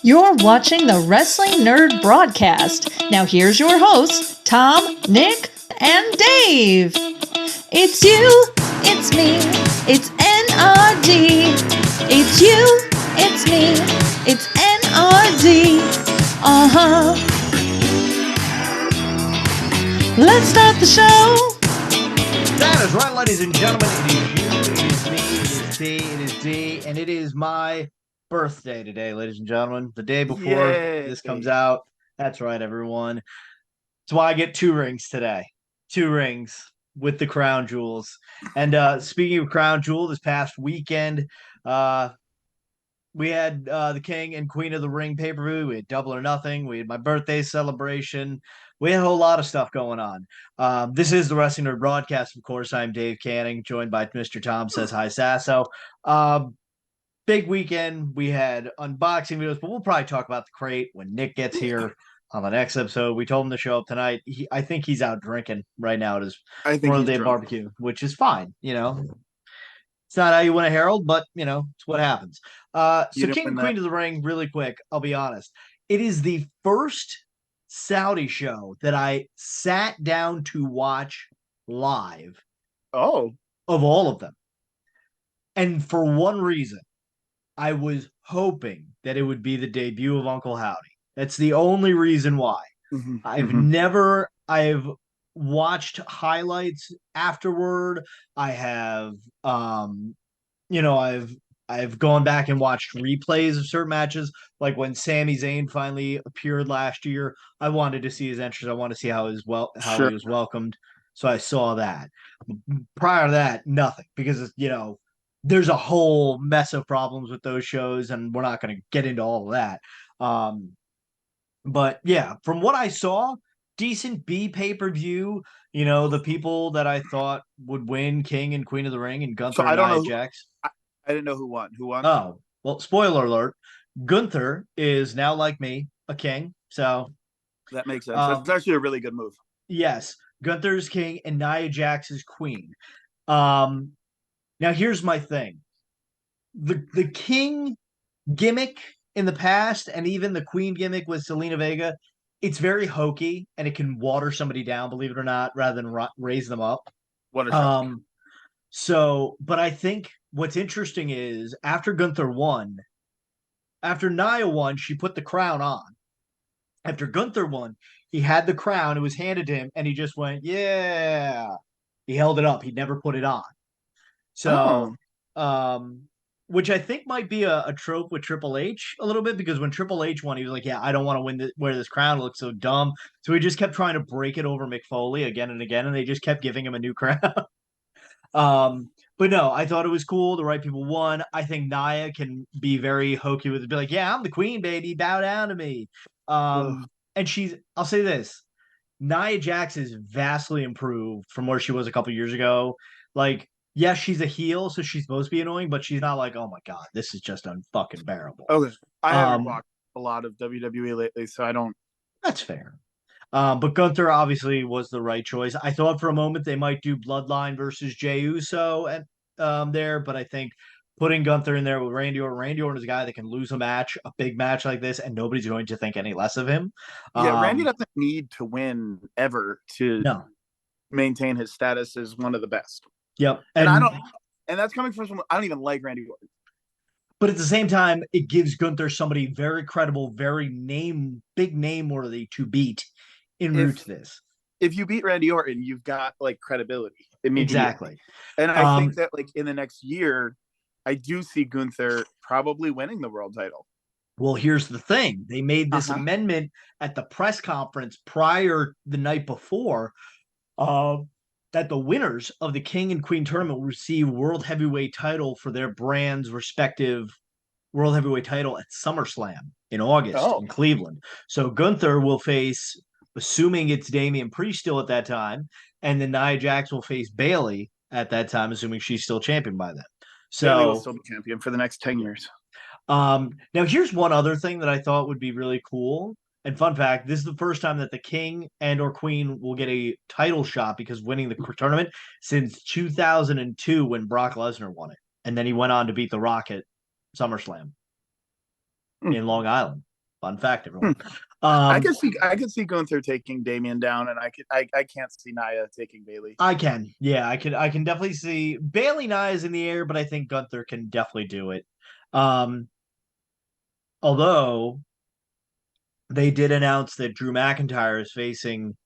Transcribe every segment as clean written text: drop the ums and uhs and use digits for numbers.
You're watching the Wrestling Nerd Broadcast. Now here's your hosts, Tom, Nick, and Dave. It's you, it's me, it's N.R.D. It's you, it's me, it's N.R.D. Uh-huh. Let's start the show. That is right, ladies and gentlemen. It is you, it is me, it is T, it is D, and it is my birthday today, ladies and gentlemen. The day before this comes out. That's right, everyone. That's why I get 2 rings today. 2 rings with the crown jewels. And speaking of crown jewel, this past weekend, we had the King and Queen of the Ring pay-per-view. We had Double or Nothing. We had my birthday celebration. We had a whole lot of stuff going on. This is the Wrestling Nerd Broadcast. Of course, I'm Dave Canning, joined by Mr. Tom Says Hi, Sasso. Big weekend. We had unboxing videos, but we'll probably talk about the crate when Nick gets here on the next episode. We told him to show up tonight. I think he's out drinking right now at his Memorial Day barbecue, which is fine. You know, it's not how you win a Herald, but, you know, it's what happens. So King and Queen of the Ring, really quick, I'll be honest. It is the first Saudi show that I sat down to watch live. Oh. Of all of them. And for one reason, I was hoping that it would be the debut of Uncle Howdy. That's the only reason why. I've watched highlights afterward. I have I've gone back and watched replays of certain matches, like when Sami Zayn finally appeared last year. I wanted to see his entrance. I want to see how he was welcomed. So I saw that. Prior to that, nothing, because there's a whole mess of problems with those shows, and we're not going to get into all of that. But yeah, from what I saw, decent B pay-per-view. The people that I thought would win, King and Queen of the Ring, and Gunther and Nia Jax. I didn't know who won. Who won? Oh, well, spoiler alert. Gunther is now, like me, a king. So that makes sense. That's actually a really good move. Yes. Gunther's king and Nia Jax is queen. Now here's my thing. The king gimmick in the past, and even the queen gimmick with Selena Vega, it's very hokey, and it can water somebody down, believe it or not, rather than raise them up. But I think what's interesting is after Gunther won, after Nia won, she put the crown on. After Gunther won, he had the crown. It was handed to him, and he just went, yeah. He held it up. He never put it on. So, which I think might be a trope with Triple H a little bit, because when Triple H won, he was like, yeah, I don't want to wear this crown. It looks so dumb. So he just kept trying to break it over Mick Foley again and again, and they just kept giving him a new crown. But no, I thought it was cool. The right people won. I think Nia can be very hokey with it. Be like, yeah, I'm the queen, baby. Bow down to me. And I'll say this, Nia Jax is vastly improved from where she was a couple years ago. Like, yes, she's a heel, so she's supposed to be annoying, but she's not like, oh my God, this is just unfucking bearable. Okay. I haven't watched a lot of WWE lately, so I don't. That's fair. But Gunther obviously was the right choice. I thought for a moment they might do Bloodline versus Jey Uso there, but I think putting Gunther in there with Randy Orton is a guy that can lose a big match like this, and nobody's going to think any less of him. Yeah, Randy doesn't need to win ever to maintain his status as one of the best. Yep. And that's coming from someone, I don't even like Randy Orton. But at the same time, it gives Gunther somebody very credible, very big name worthy to beat en route to this. If you beat Randy Orton, you've got credibility immediately. Exactly. And I think that in the next year, I do see Gunther probably winning the world title. Well, here's the thing. They made this amendment at the press conference prior the night before that the winners of the King and Queen tournament will receive world heavyweight title for their brand's respective world heavyweight title at SummerSlam in August in Cleveland. So Gunther will face, assuming it's Damian Priest still at that time, and then Nia Jax will face Bayley at that time, assuming she's still champion by then. So Bayley will still be champion for the next 10 years. Now, here's one other thing that I thought would be really cool. And fun fact, this is the first time that the King and or Queen will get a title shot because winning the tournament since 2002 when Brock Lesnar won it. And then he went on to beat The Rock at SummerSlam in Long Island. Fun fact, everyone. I could see Gunther taking Damian down, and I can't see Nia taking Bailey. I can, yeah, I can definitely see Bailey. Nia is in the air, but I think Gunther can definitely do it. Although they did announce that Drew McIntyre is facing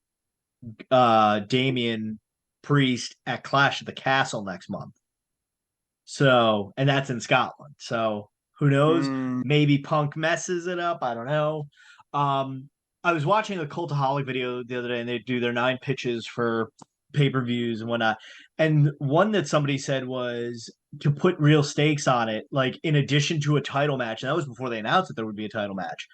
Damian Priest at Clash at the Castle next month. So, and that's in Scotland. So who knows? Maybe Punk messes it up. I don't know. I was watching a Cultaholic video the other day, and they do their 9 pitches for pay-per-views and whatnot. And one that somebody said was to put real stakes on it, like in addition to a title match. And that was before they announced that there would be a title match.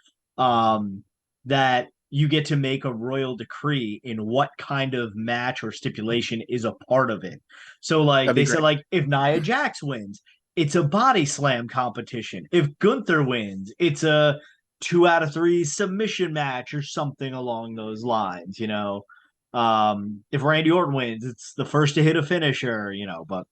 That you get to make a royal decree in what kind of match or stipulation is a part of it. So, like, they said, like, if Nia Jax wins, it's a body slam competition. If Gunther wins, it's a 2 out of 3 submission match or something along those lines, you know. If Randy Orton wins, it's the first to hit a finisher, you know. But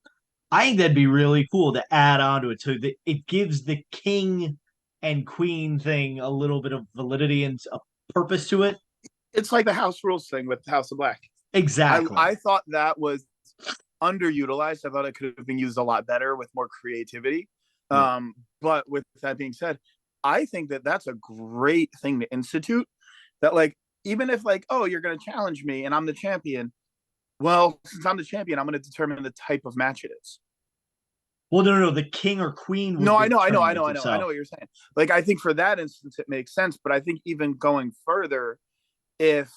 I think that'd be really cool to add on to it, so that it gives the king and queen thing a little bit of validity and a purpose to it. It's like the House Rules thing with House of Black. Exactly. I thought that was underutilized. I thought it could have been used a lot better with more creativity. But with that being said, I think that that's a great thing to institute. That, like, even if, like, oh, you're going to challenge me and I'm the champion. Well, since I'm the champion, I'm going to determine the type of match it is. Well, no. The king or queen. No, I know what you're saying. Like, I think for that instance, it makes sense. But I think even going further, if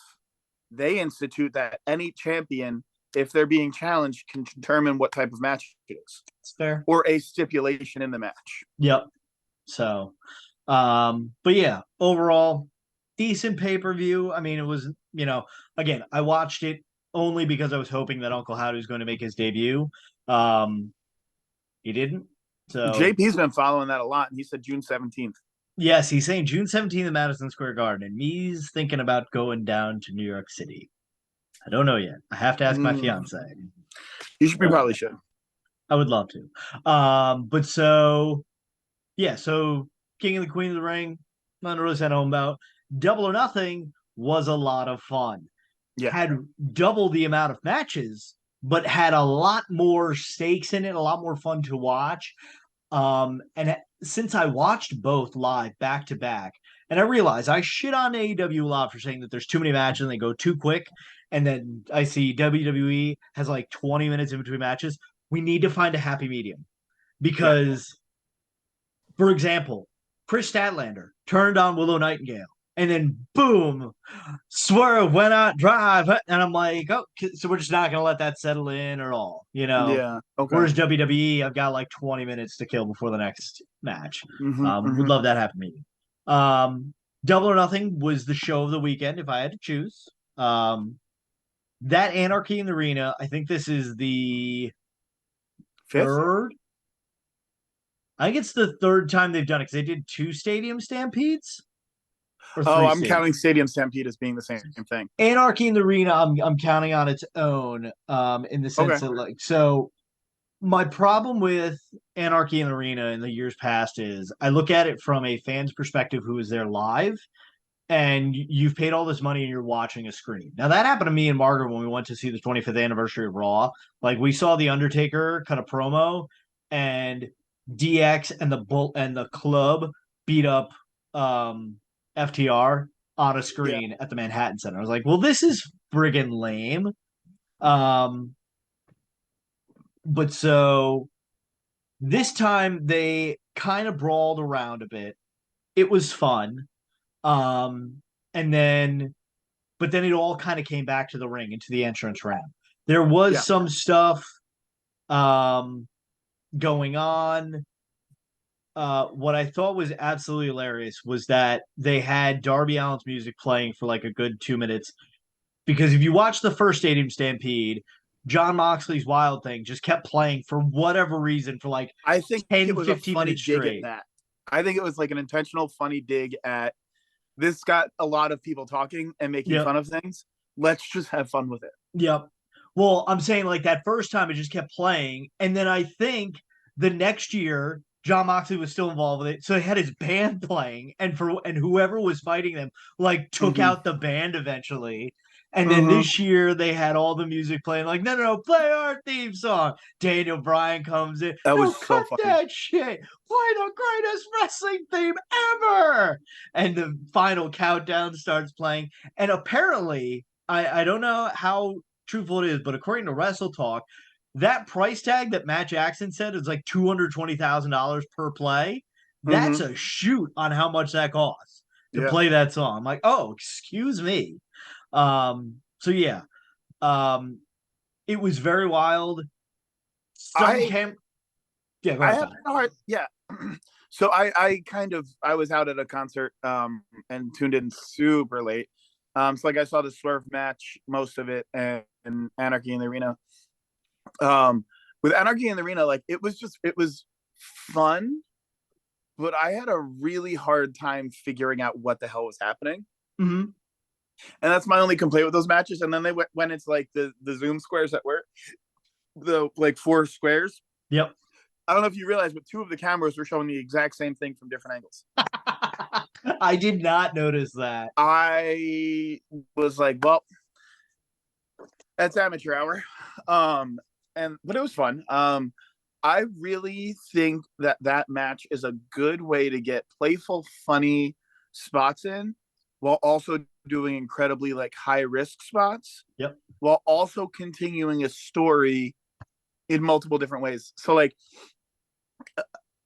they institute that any champion, if they're being challenged, can determine what type of match it is. It's fair. Or a stipulation in the match. Yep. So, but yeah, overall, decent pay-per-view. I mean, it was, you know, again, I watched it only because I was hoping that Uncle Howdy was going to make his debut. He didn't. So JP's been following that a lot, and he said June 17th. Yes, he's saying June 17th in Madison Square Garden, and me's thinking about going down to New York City. I don't know yet. I have to ask my fiance. You probably should. I would love to. But so, yeah, so King and the Queen of the Ring, nothing really sent home about. Double or Nothing was a lot of fun. Yeah. Had double the amount of matches, but had a lot more stakes in it, a lot more fun to watch. And since I watched both live back to back, and I realized I shit on AEW a lot for saying that there's too many matches and they go too quick. And then I see WWE has like 20 minutes in between matches. We need to find a happy medium because, for example, Chris Statlander turned on Willow Nightingale. And then, boom, Swerve went out drive. And I'm like, oh, so we're just not going to let that settle in at all, you know? Yeah. Okay. Whereas WWE, I've got like 20 minutes to kill before the next match. Would love that happen meeting. Double or Nothing was the show of the weekend, if I had to choose. That Anarchy in the Arena, I think this is the third. I think it's the third time they've done it because they did 2 Stadium Stampedes. I'm counting Stadium Stampede as being the same thing. Anarchy in the Arena, I'm counting on its own, in the sense that, like, so my problem with Anarchy in the Arena in the years past is I look at it from a fan's perspective who is there live, and you've paid all this money and you're watching a screen. Now that happened to me and Margaret when we went to see the 25th anniversary of Raw. Like, we saw The Undertaker cut a promo, and DX and the Club beat up FTR on a screen at the Manhattan Center. I was like, well, this is friggin' lame. But so this time they kind of brawled around a bit. It was fun. But then it all kind of came back to the ring, into the entrance ramp. There was some stuff going on. What I thought was absolutely hilarious was that they had Darby Allin's music playing for like a good 2 minutes. Because if you watch the first Stadium Stampede, John Moxley's Wild Thing just kept playing for whatever reason for like I think 10, it was 15 a funny minutes dig straight. at that. I think it was like an intentional funny dig at this got a lot of people talking and making fun of things. Let's just have fun with it. Yep. Well, I'm saying like that first time it just kept playing. And then I think the next year John Moxley was still involved with it, so he had his band playing, and whoever was fighting them like took out the band eventually. And then this year they had all the music playing, like, no, play our theme song. Daniel Bryan comes in. That was no, so cut funny. that shit. Play the greatest wrestling theme ever. And the final countdown starts playing. And apparently, I don't know how truthful it is, but according to Wrestle Talk, that price tag that Matt Jackson said is like $220,000 per play. That's a shoot on how much that costs to play that song. I'm like, oh, excuse me. So yeah, it was very wild. I had a hard, So I was out at a concert and tuned in super late. So like I saw the Swerve match, most of it, and Anarchy in the Arena. With Anarchy in the Arena, like it was fun, but I had a really hard time figuring out what the hell was happening. And that's my only complaint with those matches. And then they went into like the Zoom squares that were the like 4 squares. Yep. I don't know if you realize, but 2 of the cameras were showing the exact same thing from different angles. I did not notice that. I was like, well, that's amateur hour. But it was fun. I really think that match is a good way to get playful, funny spots in, while also doing incredibly like high risk spots. Yep. While also continuing a story in multiple different ways. So like,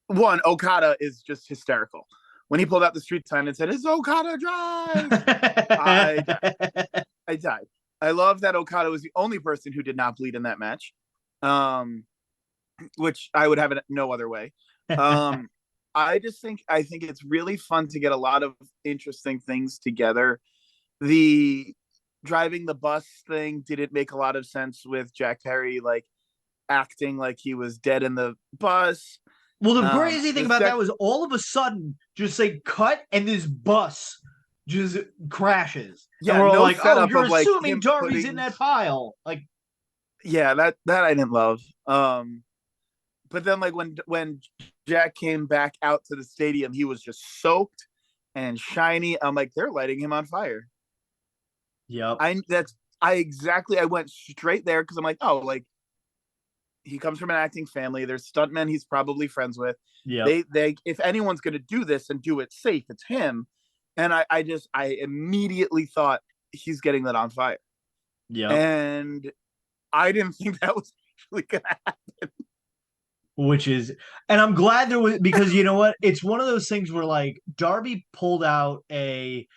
one, Okada is just hysterical. When he pulled out the street sign and said, "It's Okada Drive," I died. I love that Okada was the only person who did not bleed in that match, which I would have it no other way. I think it's really fun to get a lot of interesting things together. The driving the bus thing didn't make a lot of sense with Jack Perry like acting like he was dead in the bus. Well, the crazy thing about that was all of a sudden, just like cut, and this bus just crashes. Yeah, and we're all like, "Oh, you're like, assuming Darby's in that pile." Like, yeah, that I didn't love. But then like when Jack came back out to the stadium, he was just soaked and shiny. I'm like, they're lighting him on fire. Yep. I went straight there because I'm like, oh, like he comes from an acting family. There's stuntmen he's probably friends with. Yeah. They if anyone's gonna do this and do it safe, it's him. And I immediately thought he's getting that on fire. Yeah. And I didn't think that was actually gonna happen. And I'm glad there was, because you know what? It's one of those things where like Darby pulled out a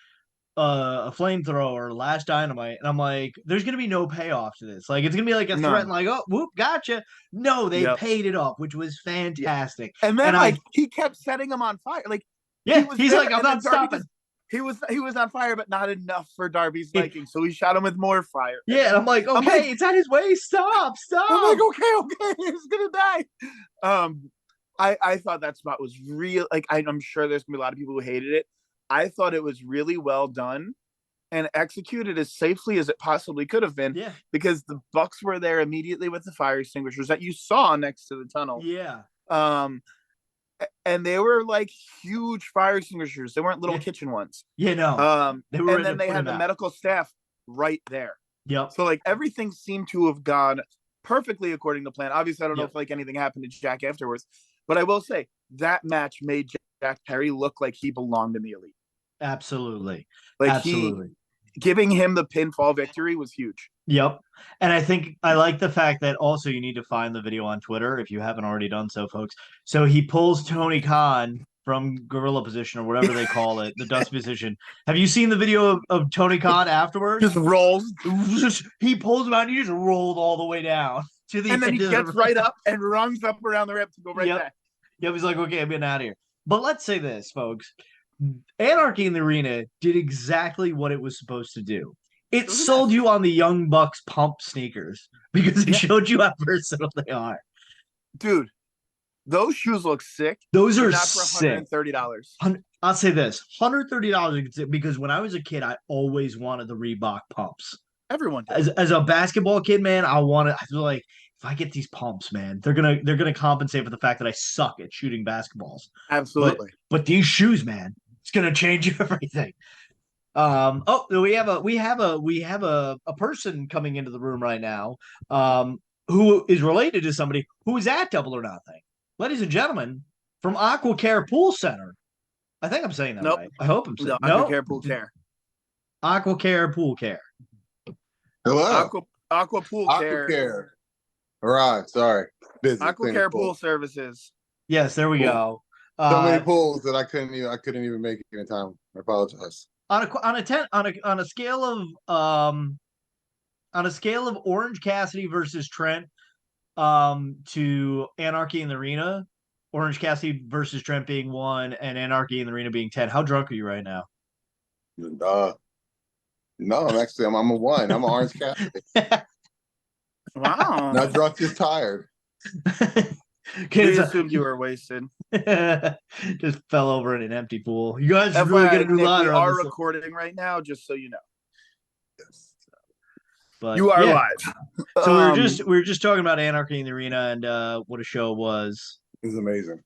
flamethrower last Dynamite, and I'm like, there's gonna be no payoff to this. Like, it's gonna be like a threat, and like, oh, whoop, gotcha. No, they paid it off, which was fantastic. Yeah. And then he kept setting him on fire. Like, he's like, I'm not stopping. He was on fire, but not enough for Darby's liking, so he shot him with more fire. Yeah, and I'm like, okay, it's at his waist. Stop. I'm like, okay, he's gonna die. I thought that spot was real. Like, I'm sure there's gonna be a lot of people who hated it. I thought it was really well done and executed as safely as it possibly could have been. Yeah. Because the Bucks were there immediately with the fire extinguishers that you saw next to the tunnel. Yeah. And they were like huge fire extinguishers. They weren't little kitchen ones. Yeah, no. And then they had the medical staff right there. Yep. So like everything seemed to have gone perfectly according to plan. Obviously, I don't know if like anything happened to Jack afterwards, but I will say that match made Jack Perry look like he belonged in the Elite. Absolutely. Like Absolutely. Giving him the pinfall victory was huge. Yep. And I think I like the fact that also you need to find the video on Twitter if you haven't already done so, folks. So he pulls Tony Khan from gorilla position or whatever they call it, the dust position. Have you seen the video of Tony Khan afterwards? Just rolls. He pulls him out and he just rolled all the way down to the and then he gets right up and runs up around the ramp to go right back. Yep. He's like, okay, I'm getting out of here. But let's say this, folks. Anarchy in the Arena did exactly what it was supposed to do. It sold you on the Young Bucks pump sneakers because it showed you how versatile they are. Dude, those shoes look sick. Those are not for $130. I'll say this, $130 because when I was a kid, I always wanted the Reebok pumps. Everyone did. As a basketball kid, man, I feel like if I get these pumps, man, they're gonna compensate for the fact that I suck at shooting basketballs. Absolutely. But these shoes, man, it's gonna change everything. Oh, we have a person coming into the room right now, who is related to somebody who is at Double or Nothing. Ladies and gentlemen, from Aqua Care Pool Center. I think I'm saying that right. I hope I'm saying no. Aqua Care Pool Care. Aqua Care Pool Care. Hello. Aqua Pool Care. Aqua Care. All right. Sorry. Busy. Aqua Care Pool Services. Yes, there we go. So many pools that I couldn't even make it in time. I apologize. On a scale of Orange Cassidy versus Trent to Anarchy in the Arena, Orange Cassidy versus Trent being 1 and Anarchy in the Arena being 10. How drunk are you right now? No, I'm a 1. I'm an Orange Cassidy. Wow. Not drunk, just tired. We assumed you were wasted. Just fell over in an empty pool. You guys FYI, really get a new Nick, ladder. We are recording right now, just so you know. Yes. But you are live. So we were just talking about Anarchy in the Arena and what a show it was. It was amazing.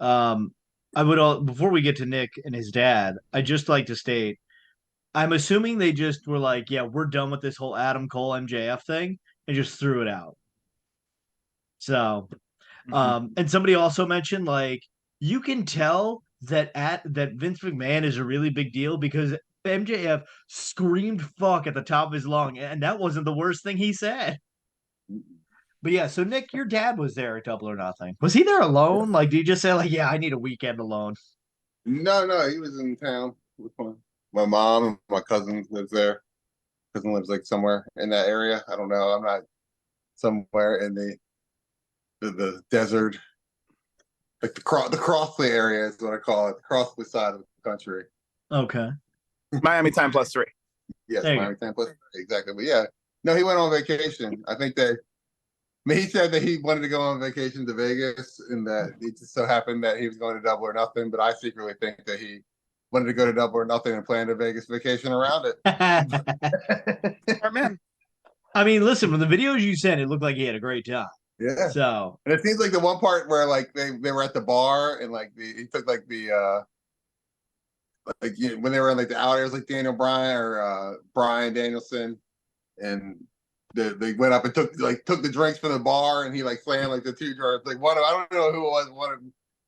Before we get to Nick and his dad, I'd just like to state, I'm assuming they just were like, yeah, we're done with this whole Adam Cole MJF thing, and just threw it out. So, and somebody also mentioned, like, you can tell that Vince McMahon is a really big deal because MJF screamed fuck at the top of his lung, and that wasn't the worst thing he said. But yeah, so Nick, your dad was there at Double or Nothing. Was he there alone? Like, did you just say, like, yeah, I need a weekend alone? No, he was in town with my mom and my cousin lives there. Cousin lives like somewhere in that area. I don't know. I'm not somewhere in the desert, like the Crossley area is what I call it, the Crossley side of the country. Okay. Miami time +3. Yes, Miami time +3, exactly. But yeah, no, he went on vacation. I think he said that he wanted to go on vacation to Vegas, and that it just so happened that he was going to Double or Nothing. But I secretly think that he wanted to go to Double or Nothing and planned a Vegas vacation around it. Smart man. I mean, listen, from the videos you sent, it looked like he had a great time. Yeah. So, and it seems like the one part where like they were at the bar and like he took like the like when they were in like the out areas, like Daniel Bryan or Bryan Danielson, and they went up and took the drinks from the bar, and he like slammed like the 2 jars. Like I don't know who it was.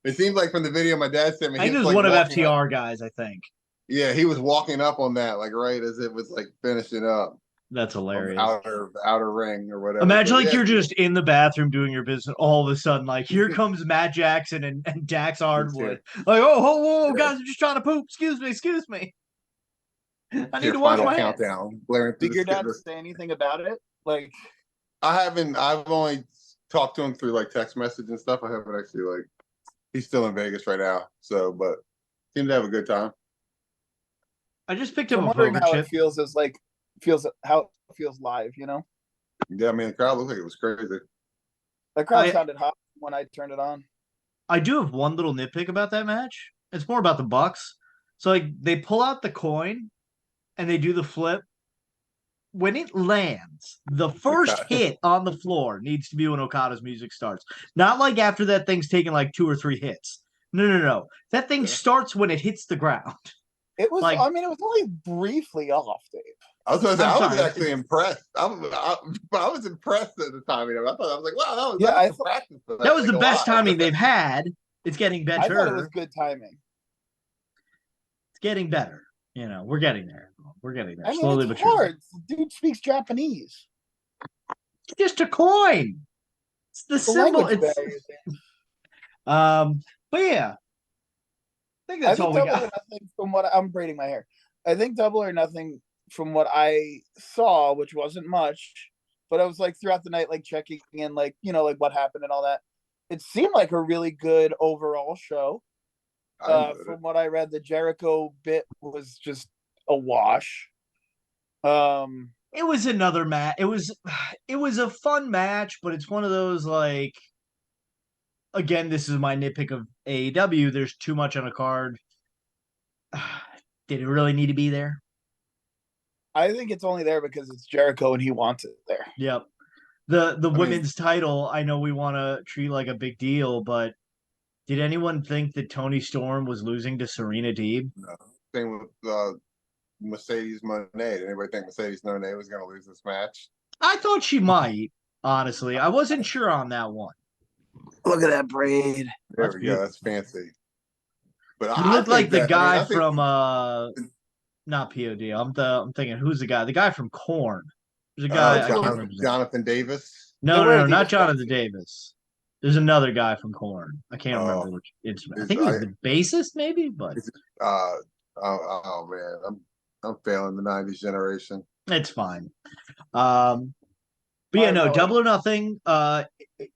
It seemed like from the video my dad sent me. I think it was like one of FTR guys, I think. Yeah, he was walking up on that like right as it was like finishing up. That's hilarious. Outer ring or whatever. Imagine you're just in the bathroom doing your business. All of a sudden, like here comes Matt Jackson and Dax Hardwood. Like, whoa, guys, I'm just trying to poop. Excuse me. I need to wash my countdown. Did your dad say anything about it? Like, I haven't. I've only talked to him through like text message and stuff. I haven't actually like. He's still in Vegas right now, but seemed to have a good time. I just picked up a wondering poker how chip. It how it feels live, you know? Yeah, I mean the crowd looked like it was crazy. The crowd sounded hot when I turned it on. I do have one little nitpick about that match. It's more about the Bucks. So like they pull out the coin and they do the flip. When it lands, the first hit on the floor needs to be when Okada's music starts. Not like after that thing's taken like 2 or 3 hits. No. That thing starts when it hits the ground. It was. Like, I mean, it was only briefly off, Dave. I was actually impressed. I was impressed at the timing. I was like, wow, that was the best timing they've had. It's getting better. I thought it was good timing. It's getting better. You know, we're getting there. I mean, slowly but surely. Dude speaks Japanese. It's just a coin. It's the symbol. But yeah. I think that's all we got. From what I'm braiding my hair. I think Double or Nothing from what I saw, which wasn't much, but I was like throughout the night, like checking in, like, you know, like what happened and all that. It seemed like a really good overall show. From what I read, the Jericho bit was just a wash. It was another match. It was a fun match, but it's one of those like, again, this is my nitpick of AEW. There's too much on a card. Did it really need to be there? I think it's only there because it's Jericho and he wants it there. Yep. the women's title, I know we want to treat like a big deal, but did anyone think that Toni Storm was losing to Serena Deeb? No. Same with Mercedes Moné. Did anybody think Mercedes Moné was going to lose this match? I thought she might, honestly. I wasn't sure on that one. Look at that braid. There we go. That's fancy. But You look like the guy from not POD. I'm thinking, who's the guy? The guy from Korn. There's a guy. Jonathan Davis. No, not Jonathan Davis. There's another guy from Korn. I can't remember which instrument. I think it was the bassist, maybe. But oh man, I'm failing the '90s generation. It's fine. But yeah, no, Double or Nothing.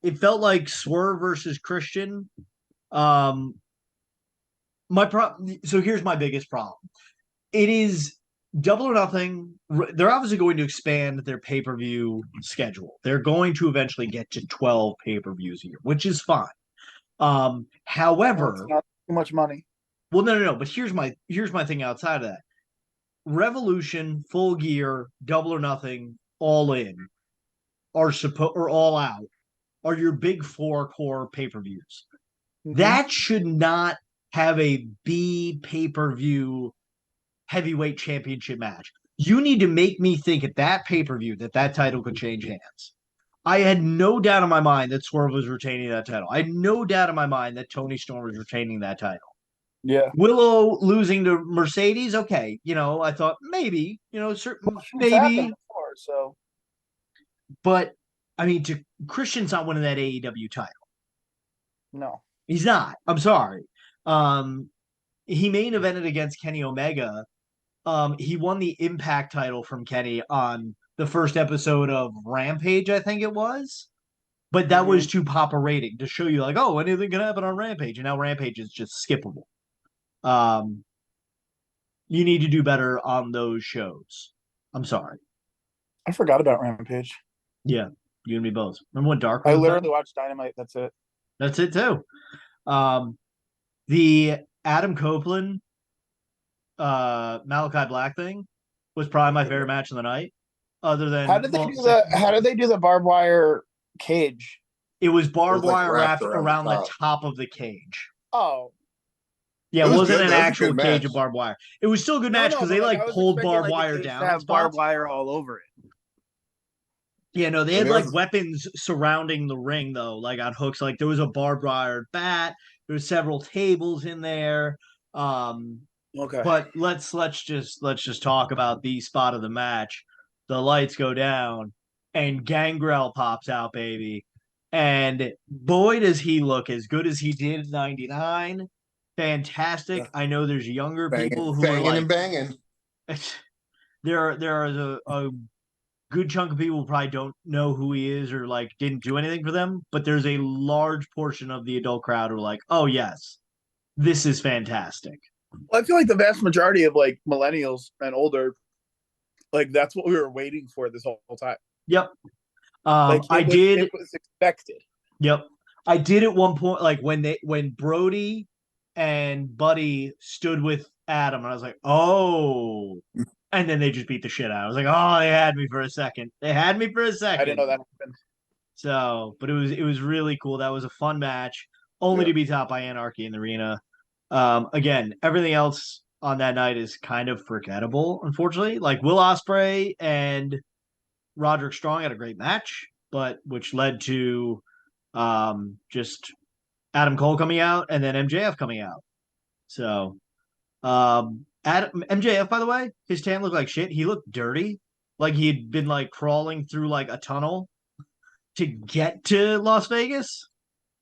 It felt like Swerve versus Christian. So here's my biggest problem. It is Double or Nothing. They're obviously going to expand their pay-per-view schedule. They're going to eventually get to 12 pay-per-views a year, which is fine. However, it's not too much money. Well, no. But here's my thing outside of that. Revolution, Full Gear, Double or Nothing, All In or All Out are your big 4 core pay-per-views. Mm-hmm. That should not have a B pay-per-view heavyweight championship match. You need to make me think at that pay-per-view that title could change hands. I had no doubt in my mind that Swerve was retaining that title. I had no doubt in my mind that Toni Storm was retaining that title. Yeah. Willow losing to Mercedes, okay. I thought maybe, maybe. Before, so. But, I mean, Christian's not winning that AEW title. No. He's not. I'm sorry. He main evented against Kenny Omega. He won the Impact title from Kenny on the first episode of Rampage, I think it was. But that was to pop a rating to show you, like, oh, anything can happen on Rampage. And now Rampage is just skippable. You need to do better on those shows. I'm sorry. I forgot about Rampage. Yeah, you and me both. Remember when Dark? I literally watched Dynamite. That's it. That's it too. The Adam Copeland, Malachi Black thing was probably my favorite match of the night. Other than how did they do the barbed wire cage? It was barbed wire wrapped around the top of the cage. Oh. Yeah, it wasn't an actual cage of barbed wire. It was still a good match because they pulled barbed wire down. Have barbed wire all over it. Yeah, no, they had weapons surrounding the ring though, like on hooks. Like there was a barbed wire bat. There were several tables in there. Okay. But let's just talk about the spot of the match. The lights go down and Gangrel pops out, baby. And boy, does he look as good as he did in '99. Fantastic. I know there's younger people who are like banging. There is a good chunk of people who probably don't know who he is or like didn't do anything for them, but there's a large portion of the adult crowd who are like, oh yes, this is fantastic. Well, I feel like the vast majority of like millennials and older, like that's what we were waiting for this whole time. Yep. It was expected. Yep. I did at one point, like when Brody and Buddy stood with Adam, and I was like, oh. And then they just beat the shit out. I was like, oh, they had me for a second. I didn't know that happened. So, but it was really cool. That was a fun match, only to be topped by Anarchy in the arena. Again, everything else on that night is kind of forgettable, unfortunately. Like Will Ospreay and Roderick Strong had a great match, but which led to just Adam Cole coming out and then MJF coming out. So MJF, by the way, his tan looked like shit. He looked dirty. Like he had been like crawling through like a tunnel to get to Las Vegas.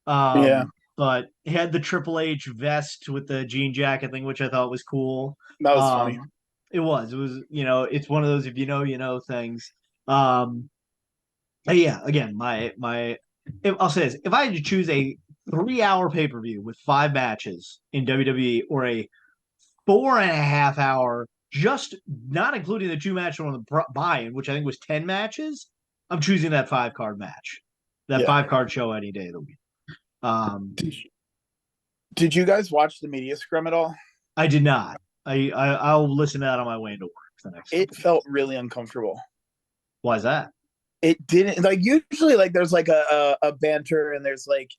But he had the Triple H vest with the jean jacket thing, which I thought was cool. That was funny. It was, it's one of those if you know things. Yeah, again, I'll say this. If I had to choose a 3-hour pay-per-view with 5 matches in WWE or a 4.5 hour, just not including the 2 matches on the buy-in, which I think was 10 matches, I'm choosing that 5-card match. That 5-card show any day of the week. Did you guys watch the media scrum at all? I did not. I'll listen to that on my way into work. It felt really uncomfortable. Why is that? it didn't, like, usually, like, there's like a banter, and there's like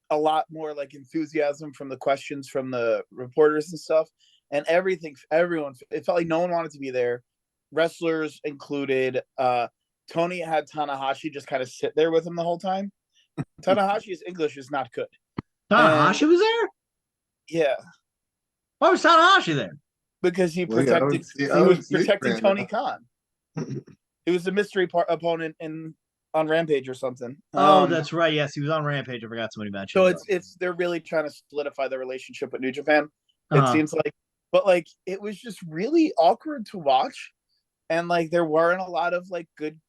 a lot more like enthusiasm from the questions from the reporters and stuff, and everyone, it felt like no one wanted to be there, wrestlers included. Tony had Tanahashi just kind of sit there with him the whole time. Tanahashi's English is not good. Tanahashi was there? Yeah. Why was Tanahashi there? Because he protected he was protecting Tony Khan. He was the mystery opponent on Rampage or something. Oh, that's right. Yes, he was on Rampage. I forgot somebody mentioned. So it's they're really trying to solidify the relationship with New Japan. It seems like, but like it was just really awkward to watch, and like there weren't a lot of like good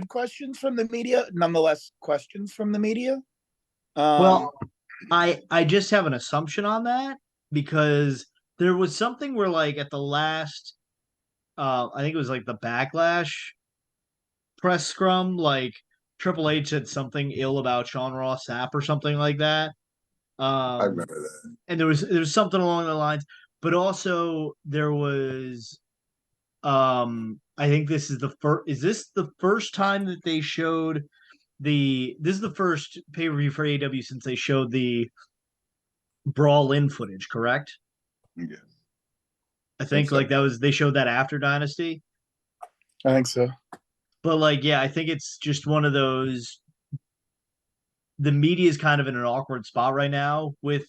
questions from the media. Nonetheless, questions from the media. Well, I just have an assumption on that because there was something where like at the last, I think it was like the Backlash press scrum, like Triple H said something ill about Sean Ross Sapp or something like that. I remember that. And there was something along the lines, but also there was, I think this is the first. Is this the first time that they showed the? This is the first pay per view for AEW since they showed the Brawl in footage, correct? Yes. I think so. like that was they showed that after Dynasty. I think so. But like, yeah, I think it's just one of those. The media is kind of in an awkward spot right now with,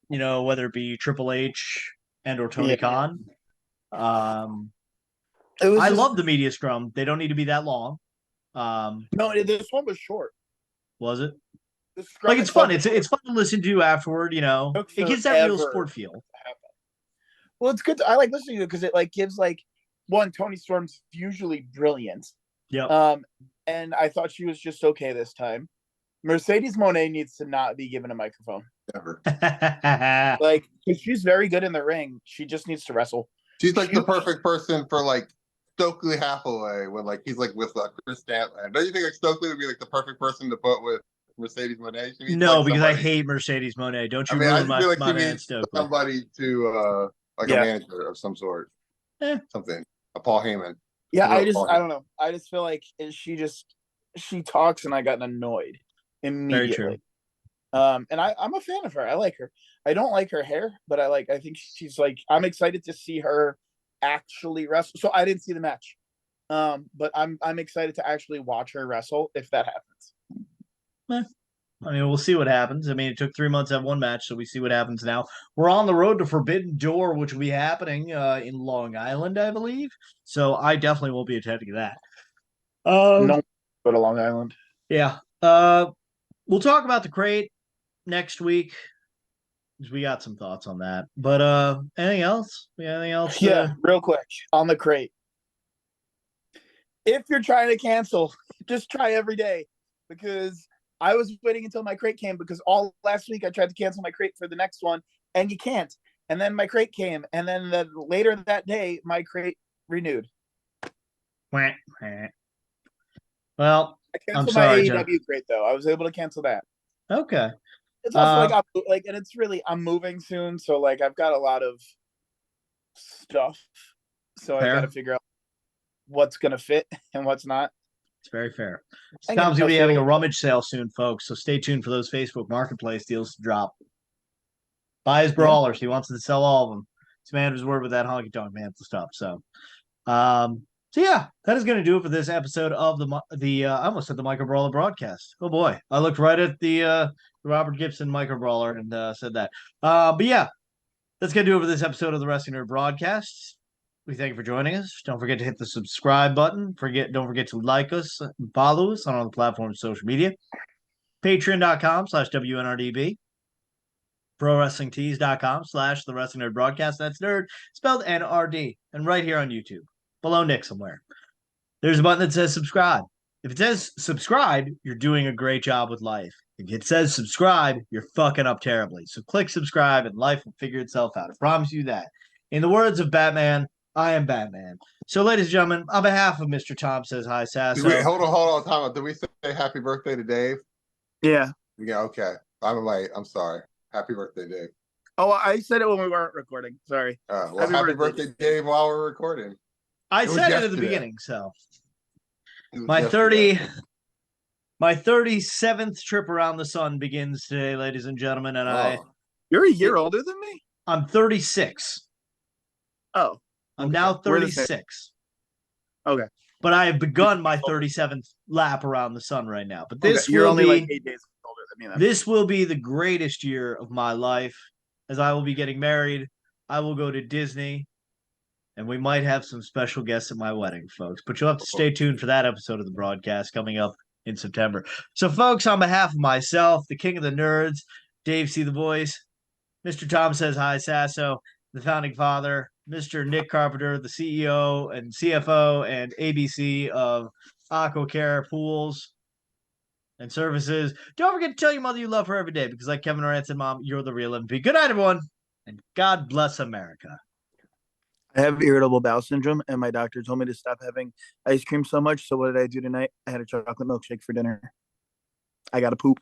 whether it be Triple H and or Tony Khan. I love the media scrum. They don't need to be that long. No, this one was short. Was it? Like it's fun. It's fun to listen to afterward. It gives that real sport feel. Well, it's good. I like listening to it because it like gives like one. Tony Storm's usually brilliant. Yeah. And I thought she was just okay this time. Mercedes Moné needs to not be given a microphone. Never. Like, because she's very good in the ring. She just needs to wrestle. She's like the perfect person for like Stokely Hathaway when like he's like with Chris Statlander. Don't you think like Stokely would be like the perfect person to put with Mercedes Moné? No, like because I hate Mercedes Moné. Don't you ruin my man Stokely. Somebody to like a manager of some sort. Something. A Paul Heyman. Yeah, I don't know. I just feel like she talks and I got annoyed immediately. Very true. And I'm a fan of her. I like her. I don't like her hair, but I think she's like, I'm excited to see her actually wrestle. So I didn't see the match. But I'm excited to actually watch her wrestle if that happens. I mean, we'll see what happens. I mean, it took 3 months to have one match, so we see what happens now. We're on the road to Forbidden Door, which will be happening in Long Island, I believe. So I definitely will be attending to that. No, go to Long Island. Yeah. We'll talk about the crate next week because we got some thoughts on that. But anything else? Anything else? Yeah, real quick on the crate. If you're trying to cancel, just try every day, because I was waiting until my crate came because all last week I tried to cancel my crate for the next one and you can't. And then my crate came, and then later that day my crate renewed. Well, I canceled my AEW crate though. I was able to cancel that. Okay. It's also and it's really, I'm moving soon, so like I've got a lot of stuff, so I got to figure out what's gonna fit and what's not. It's very fair. Tom's gonna be having a rummage sale soon, folks. So stay tuned for those Facebook Marketplace deals to drop. Buy his brawlers. He wants to sell all of them. It's man of his word with that honky tonk man stuff. So yeah, that is going to do it for this episode of the I almost said the Micro Brawler broadcast. Oh boy, I looked right at the Robert Gibson Micro Brawler and said that. But yeah, that's going to do it for this episode of the Wrestling NRD Broadcast. We thank you for joining us. Don't forget to hit the subscribe button. Don't forget to like us and follow us on all the platforms of social media. Patreon.com/WNRDB. ProWrestlingTees.com/The Wrestling NRD Broadcast. That's nerd spelled N.R.D. And right here on YouTube, below Nick somewhere, there's a button that says subscribe. If it says subscribe, you're doing a great job with life. If it says subscribe, you're fucking up terribly. So click subscribe and life will figure itself out. I promise you that. In the words of Batman, I am Batman. So, ladies and gentlemen, on behalf of Mr. Tom Says Hi, Sasso. Wait, hold on, time out. Did we say happy birthday to Dave? Yeah. Yeah, okay. I'm sorry. Happy birthday, Dave. Oh, I said it when we weren't recording. Sorry. Well, happy birthday, Dave, while we're recording. I said it at the beginning, so. My 37th trip around the sun begins today, ladies and gentlemen, and You're a year older than me? I'm 36. Oh. I'm now 36. Okay. But I have begun my 37th lap around the sun right now. But this you're will only be like 8 days older than me then. This will be the greatest year of my life, as I will be getting married. I will go to Disney, and we might have some special guests at my wedding, folks. But you'll have to stay tuned for that episode of the broadcast coming up in September. So, folks, on behalf of myself, the king of the nerds, DaveCTheVoice, Mr. Tom Says Hi, Sasso, the founding father, Mr. Nick Carpenter, the CEO and CFO and ABC of AquaCare Pools and Services. Don't forget to tell your mother you love her every day, because like Kevin Durant said, Mom, you're the real MVP. Good night, everyone, and God bless America. I have irritable bowel syndrome, and my doctor told me to stop having ice cream so much. So what did I do tonight? I had a chocolate milkshake for dinner. I got to poop.